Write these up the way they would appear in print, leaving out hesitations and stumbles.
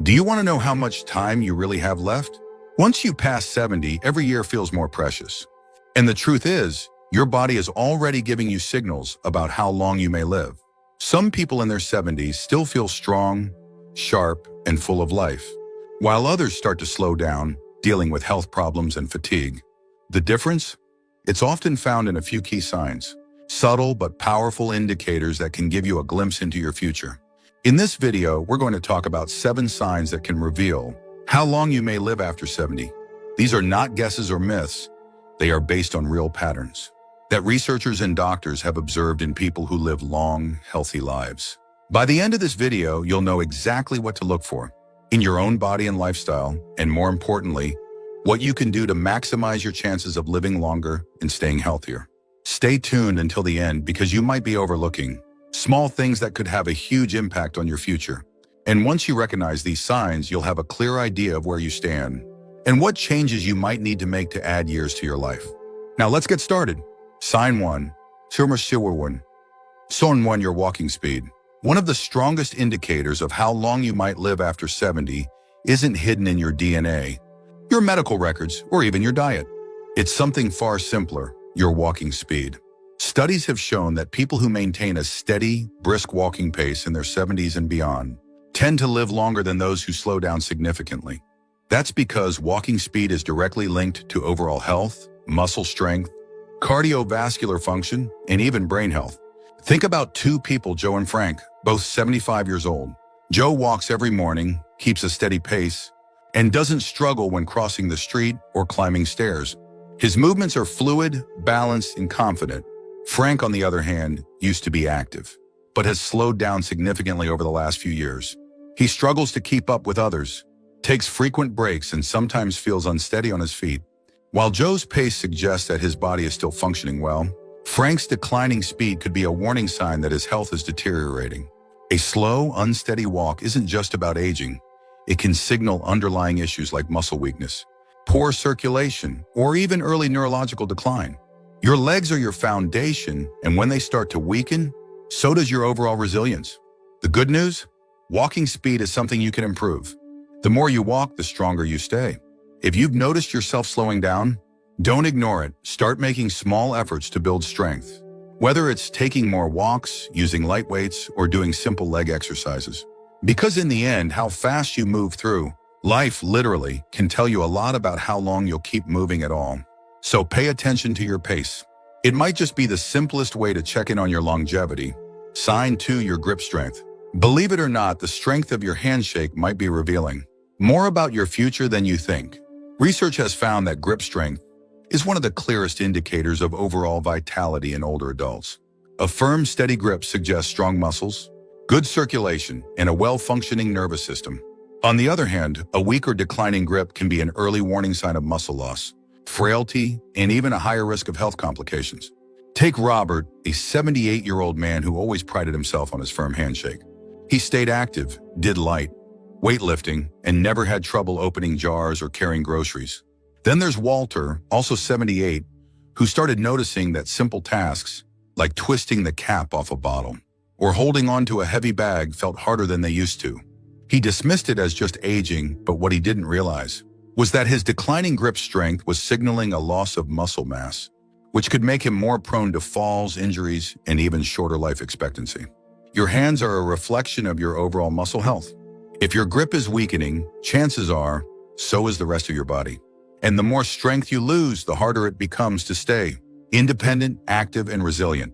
Do you want to know how much time you really have left? Once you pass 70, every year feels more precious. And the truth is, your body is already giving you signals about how long you may live. Some people in their 70s still feel strong, sharp, and full of life, while others start to slow down, dealing with health problems and fatigue. The difference? It's often found in a few key signs, subtle but powerful indicators that can give you a glimpse into your future. In this video, we're going to talk about 7 signs that can reveal how long you may live after 70. These are not guesses or myths. They are based on real patterns that researchers and doctors have observed in people who live long, healthy lives. By the end of this video, you'll know exactly what to look for in your own body and lifestyle, and more importantly, what you can do to maximize your chances of living longer and staying healthier. Stay tuned until the end because you might be overlooking small things that could have a huge impact on your future. And once you recognize these signs, you'll have a clear idea of where you stand and what changes you might need to make to add years to your life. Now let's get started. Sign 1. Sign 1, your walking speed. One of the strongest indicators of how long you might live after 70 isn't hidden in your DNA, your medical records, or even your diet. It's something far simpler, your walking speed. Studies have shown that people who maintain a steady, brisk walking pace in their 70s and beyond tend to live longer than those who slow down significantly. That's because walking speed is directly linked to overall health, muscle strength, cardiovascular function, and even brain health. Think about 2 people, Joe and Frank, both 75 years old. Joe walks every morning, keeps a steady pace, and doesn't struggle when crossing the street or climbing stairs. His movements are fluid, balanced, and confident. Frank, on the other hand, used to be active, but has slowed down significantly over the last few years. He struggles to keep up with others, takes frequent breaks, and sometimes feels unsteady on his feet. While Joe's pace suggests that his body is still functioning well, Frank's declining speed could be a warning sign that his health is deteriorating. A slow, unsteady walk isn't just about aging. It can signal underlying issues like muscle weakness, poor circulation, or even early neurological decline. Your legs are your foundation, and when they start to weaken, so does your overall resilience. The good news? Walking speed is something you can improve. The more you walk, the stronger you stay. If you've noticed yourself slowing down, don't ignore it. Start making small efforts to build strength. Whether it's taking more walks, using light weights, or doing simple leg exercises. Because in the end, how fast you move through life literally can tell you a lot about how long you'll keep moving at all. So pay attention to your pace. It might just be the simplest way to check in on your longevity. Sign 2, your grip strength. Believe it or not, the strength of your handshake might be revealing more about your future than you think. Research has found that grip strength is one of the clearest indicators of overall vitality in older adults. A firm, steady grip suggests strong muscles, good circulation, and a well-functioning nervous system. On the other hand, a weak or declining grip can be an early warning sign of muscle loss, frailty, and even a higher risk of health complications. Take Robert, a 78-year-old man who always prided himself on his firm handshake. He stayed active, did light weightlifting, and never had trouble opening jars or carrying groceries. Then there's Walter, also 78, who started noticing that simple tasks, like twisting the cap off a bottle or holding onto a heavy bag, felt harder than they used to. He dismissed it as just aging, but what he didn't realize was that his declining grip strength was signaling a loss of muscle mass, which could make him more prone to falls, injuries, and even shorter life expectancy. Your hands are a reflection of your overall muscle health. If your grip is weakening, chances are, so is the rest of your body. And the more strength you lose, the harder it becomes to stay independent, active, and resilient.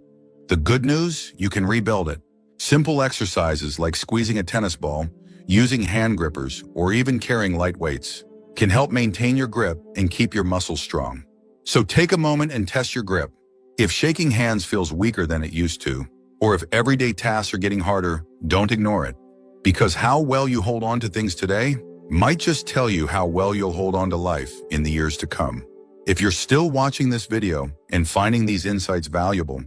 The good news? You can rebuild it. Simple exercises like squeezing a tennis ball, using hand grippers, or even carrying light weights can help maintain your grip and keep your muscles strong. So take a moment and test your grip. If shaking hands feels weaker than it used to, or if everyday tasks are getting harder, don't ignore it. Because how well you hold on to things today might just tell you how well you'll hold on to life in the years to come. If you're still watching this video and finding these insights valuable,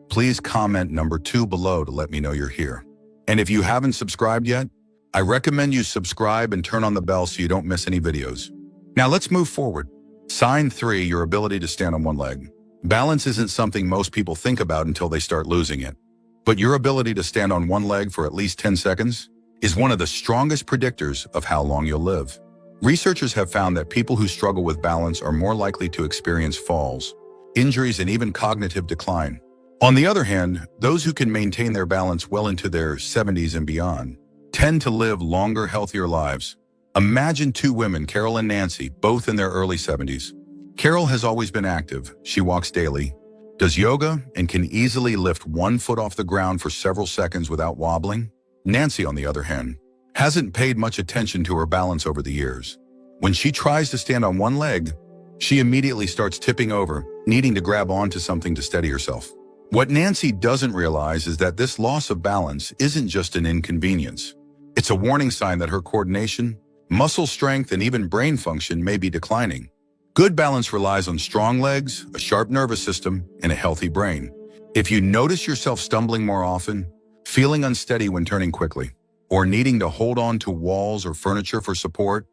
please comment number 2 below to let me know you're here. And if you haven't subscribed yet, I recommend you subscribe and turn on the bell so you don't miss any videos. Now let's move forward. Sign 3, your ability to stand on one leg. Balance isn't something most people think about until they start losing it. But your ability to stand on one leg for at least 10 seconds is one of the strongest predictors of how long you'll live. Researchers have found that people who struggle with balance are more likely to experience falls, injuries, and even cognitive decline. On the other hand, those who can maintain their balance well into their 70s and beyond tend to live longer, healthier lives. Imagine two women, Carol and Nancy, both in their early 70s. Carol has always been active. She walks daily, does yoga, and can easily lift one foot off the ground for several seconds without wobbling. Nancy, on the other hand, hasn't paid much attention to her balance over the years. When she tries to stand on one leg, she immediately starts tipping over, needing to grab onto something to steady herself. What Nancy doesn't realize is that this loss of balance isn't just an inconvenience. It's a warning sign that her coordination, muscle strength, and even brain function may be declining. Good balance relies on strong legs, a sharp nervous system, and a healthy brain. If you notice yourself stumbling more often, feeling unsteady when turning quickly, or needing to hold on to walls or furniture for support,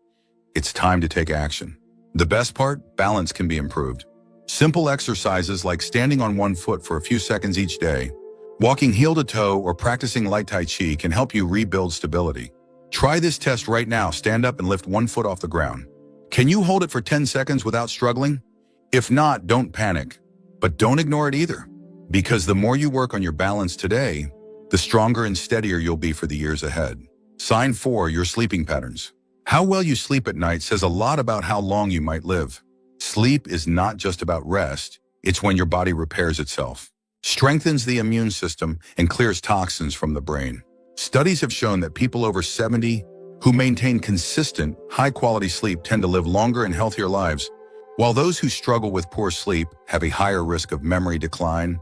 it's time to take action. The best part, balance can be improved. Simple exercises like standing on one foot for a few seconds each day, walking heel to toe, or practicing light Tai Chi can help you rebuild stability. Try this test right now. Stand up and lift one foot off the ground. Can you hold it for 10 seconds without struggling? If not, don't panic, but don't ignore it either. Because the more you work on your balance today, the stronger and steadier you'll be for the years ahead. Sign 4, your sleeping patterns. How well you sleep at night says a lot about how long you might live. Sleep is not just about rest, it's when your body repairs itself, strengthens the immune system, and clears toxins from the brain. Studies have shown that people over 70 who maintain consistent, high-quality sleep tend to live longer and healthier lives, while those who struggle with poor sleep have a higher risk of memory decline,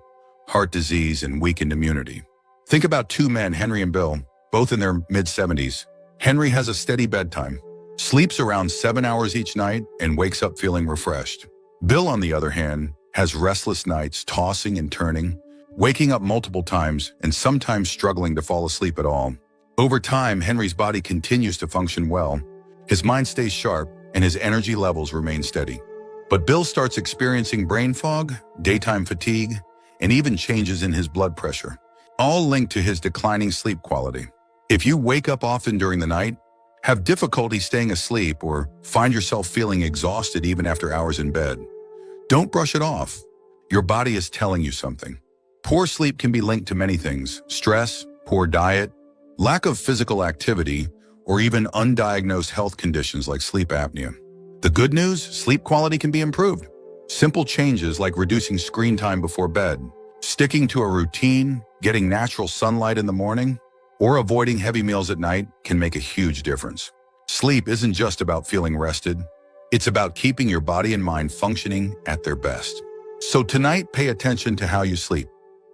heart disease, and weakened immunity. Think about two men, Henry and Bill, both in their mid-70s. Henry has a steady bedtime, sleeps around 7 hours each night, and wakes up feeling refreshed. Bill, on the other hand, has restless nights, tossing and turning, waking up multiple times, and sometimes struggling to fall asleep at all. Over time, Henry's body continues to function well, his mind stays sharp, and his energy levels remain steady. But Bill starts experiencing brain fog, daytime fatigue, and even changes in his blood pressure, all linked to his declining sleep quality. If you wake up often during the night, have difficulty staying asleep, or find yourself feeling exhausted even after hours in bed, don't brush it off. Your body is telling you something. Poor sleep can be linked to many things: stress, poor diet, lack of physical activity, or even undiagnosed health conditions like sleep apnea. The good news, sleep quality can be improved. Simple changes like reducing screen time before bed, sticking to a routine, getting natural sunlight in the morning, or avoiding heavy meals at night can make a huge difference. Sleep isn't just about feeling rested. It's about keeping your body and mind functioning at their best. So tonight, pay attention to how you sleep.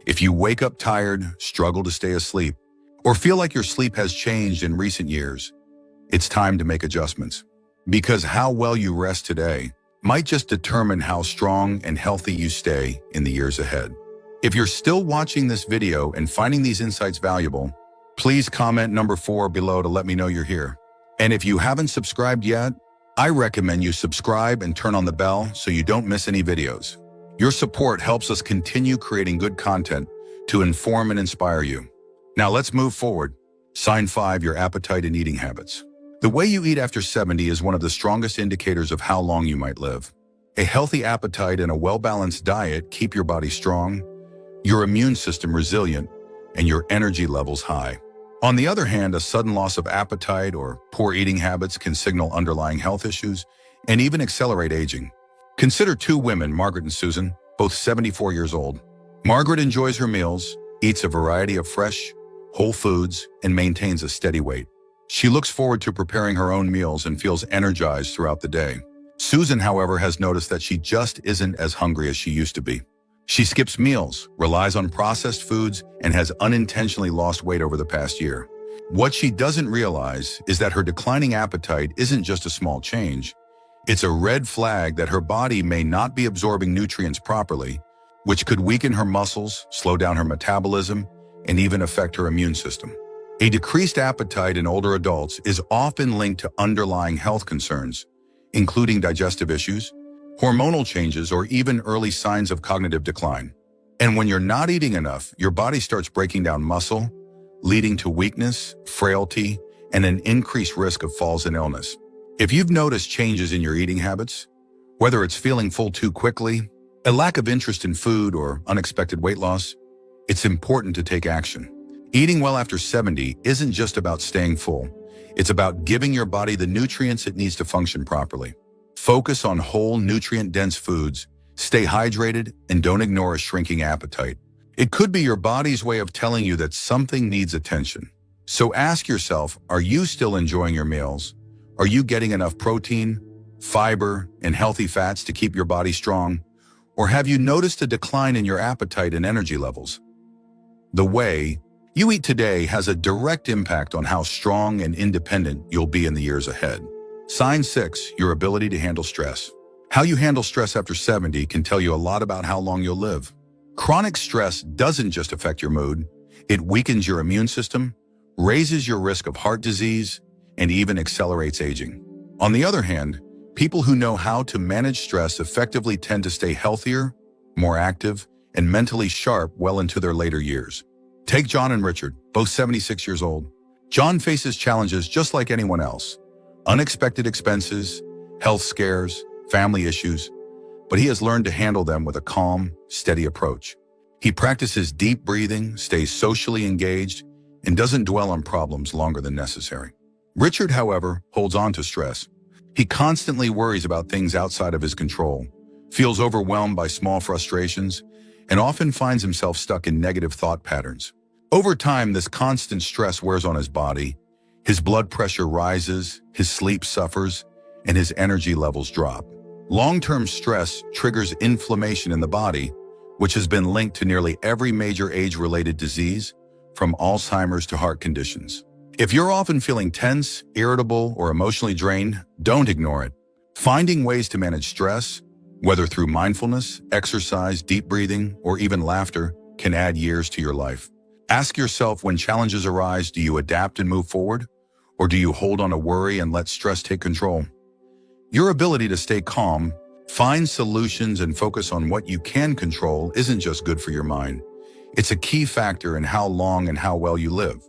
If you wake up tired, struggle to stay asleep, or feel like your sleep has changed in recent years, it's time to make adjustments. Because how well you rest today might just determine how strong and healthy you stay in the years ahead. If you're still watching this video and finding these insights valuable, please comment number 4 below to let me know you're here. And if you haven't subscribed yet, I recommend you subscribe and turn on the bell so you don't miss any videos. Your support helps us continue creating good content to inform and inspire you. Now let's move forward. Sign 5, your appetite and eating habits. The way you eat after 70 is one of the strongest indicators of how long you might live. A healthy appetite and a well-balanced diet keep your body strong, your immune system resilient, and your energy levels high. On the other hand, a sudden loss of appetite or poor eating habits can signal underlying health issues and even accelerate aging. Consider two women, Margaret and Susan, both 74 years old. Margaret enjoys her meals, eats a variety of fresh, whole foods, and maintains a steady weight. She looks forward to preparing her own meals and feels energized throughout the day. Susan, however, has noticed that she just isn't as hungry as she used to be. She skips meals, relies on processed foods, and has unintentionally lost weight over the past year. What she doesn't realize is that her declining appetite isn't just a small change. It's a red flag that her body may not be absorbing nutrients properly, which could weaken her muscles, slow down her metabolism, and even affect her immune system. A decreased appetite in older adults is often linked to underlying health concerns, including digestive issues, hormonal changes, or even early signs of cognitive decline. And when you're not eating enough, your body starts breaking down muscle, leading to weakness, frailty, and an increased risk of falls and illness. If you've noticed changes in your eating habits, whether it's feeling full too quickly, a lack of interest in food, or unexpected weight loss, it's important to take action. Eating well after 70 isn't just about staying full. It's about giving your body the nutrients it needs to function properly. Focus on whole, nutrient-dense foods, stay hydrated, and don't ignore a shrinking appetite. It could be your body's way of telling you that something needs attention. So ask yourself, are you still enjoying your meals? Are you getting enough protein, fiber, and healthy fats to keep your body strong? Or have you noticed a decline in your appetite and energy levels? The way you eat today has a direct impact on how strong and independent you'll be in the years ahead. Sign 6, your ability to handle stress. How you handle stress after 70 can tell you a lot about how long you'll live. Chronic stress doesn't just affect your mood. It weakens your immune system, raises your risk of heart disease, and even accelerates aging. On the other hand, people who know how to manage stress effectively tend to stay healthier, more active, and mentally sharp well into their later years. Take John and Richard, both 76 years old. John faces challenges just like anyone else. Unexpected expenses, health scares, family issues, but he has learned to handle them with a calm, steady approach. He practices deep breathing, stays socially engaged, and doesn't dwell on problems longer than necessary. Richard, however, holds on to stress. He constantly worries about things outside of his control, feels overwhelmed by small frustrations, and often finds himself stuck in negative thought patterns. Over time, this constant stress wears on his body. His blood pressure rises, his sleep suffers, and his energy levels drop. Long-term stress triggers inflammation in the body, which has been linked to nearly every major age-related disease, from Alzheimer's to heart conditions. If you're often feeling tense, irritable, or emotionally drained, don't ignore it. Finding ways to manage stress, whether through mindfulness, exercise, deep breathing, or even laughter, can add years to your life. Ask yourself, when challenges arise, do you adapt and move forward? Or do you hold on to worry and let stress take control? Your ability to stay calm, find solutions, and focus on what you can control isn't just good for your mind. It's a key factor in how long and how well you live.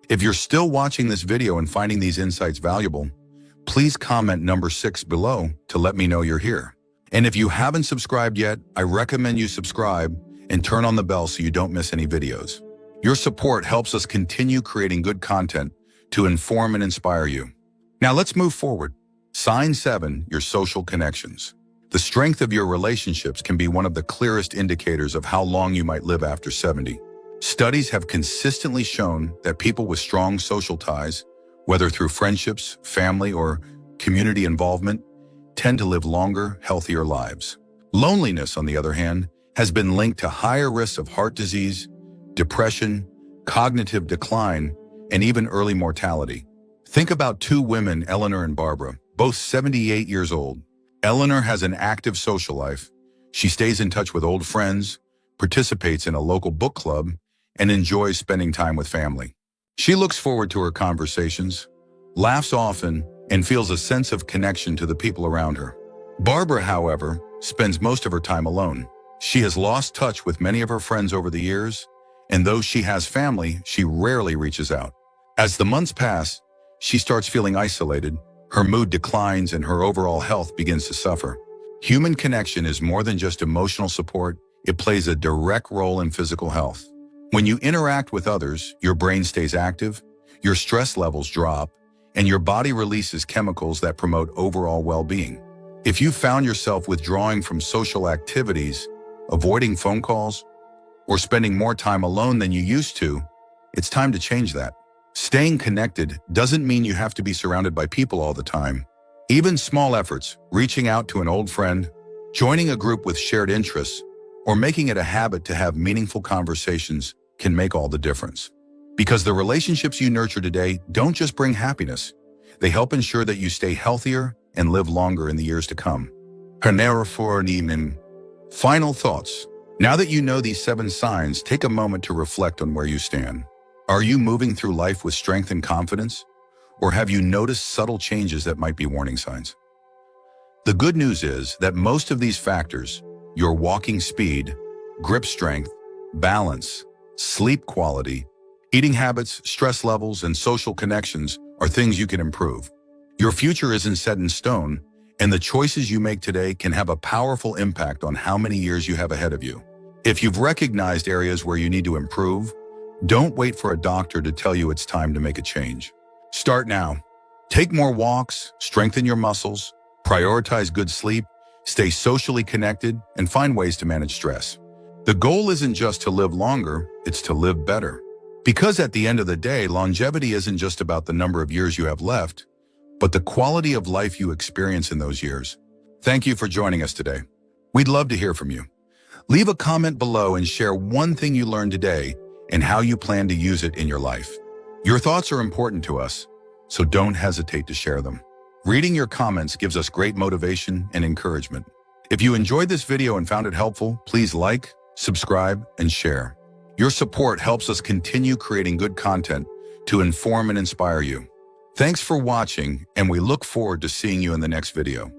If you're still watching this video and finding these insights valuable, please comment number 6 below to let me know you're here. And if you haven't subscribed yet, I recommend you subscribe and turn on the bell so you don't miss any videos. Your support helps us continue creating good content to inform and inspire you. Now let's move forward. Sign 7, your social connections. The strength of your relationships can be one of the clearest indicators of how long you might live after 70. Studies have consistently shown that people with strong social ties, whether through friendships, family, or community involvement, tend to live longer, healthier lives. Loneliness, on the other hand, has been linked to higher risks of heart disease, depression, cognitive decline, and even early mortality. Think about 2 women, Eleanor and Barbara, both 78 years old. Eleanor has an active social life. She stays in touch with old friends, participates in a local book club, and enjoys spending time with family. She looks forward to her conversations, laughs often, and feels a sense of connection to the people around her. Barbara, however, spends most of her time alone. She has lost touch with many of her friends over the years, and though she has family, she rarely reaches out. As the months pass, she starts feeling isolated, her mood declines, and her overall health begins to suffer. Human connection is more than just emotional support. It plays a direct role in physical health. When you interact with others, your brain stays active, your stress levels drop, and your body releases chemicals that promote overall well-being. If you found yourself withdrawing from social activities, avoiding phone calls, or spending more time alone than you used to, it's time to change that. Staying connected doesn't mean you have to be surrounded by people all the time. Even small efforts, reaching out to an old friend, joining a group with shared interests, or making it a habit to have meaningful conversations can make all the difference. Because the relationships you nurture today don't just bring happiness, they help ensure that you stay healthier and live longer in the years to come. Final thoughts. Now that you know these 7 signs, take a moment to reflect on where you stand. Are you moving through life with strength and confidence? Or have you noticed subtle changes that might be warning signs? The good news is that most of these factors, your walking speed, grip strength, balance, sleep quality, Eating habits, stress levels, and social connections are things you can improve. Your future isn't set in stone, and the choices you make today can have a powerful impact on how many years you have ahead of you. If you've recognized areas where you need to improve, don't wait for a doctor to tell you it's time to make a change. Start now. Take more walks, strengthen your muscles, prioritize good sleep, stay socially connected, and find ways to manage stress. The goal isn't just to live longer, it's to live better. Because at the end of the day, longevity isn't just about the number of years you have left, but the quality of life you experience in those years. Thank you for joining us today. We'd love to hear from you. Leave a comment below and share one thing you learned today and how you plan to use it in your life. Your thoughts are important to us, so don't hesitate to share them. Reading your comments gives us great motivation and encouragement. If you enjoyed this video and found it helpful, please like, subscribe, and share. Your support helps us continue creating good content to inform and inspire you. Thanks for watching, and we look forward to seeing you in the next video.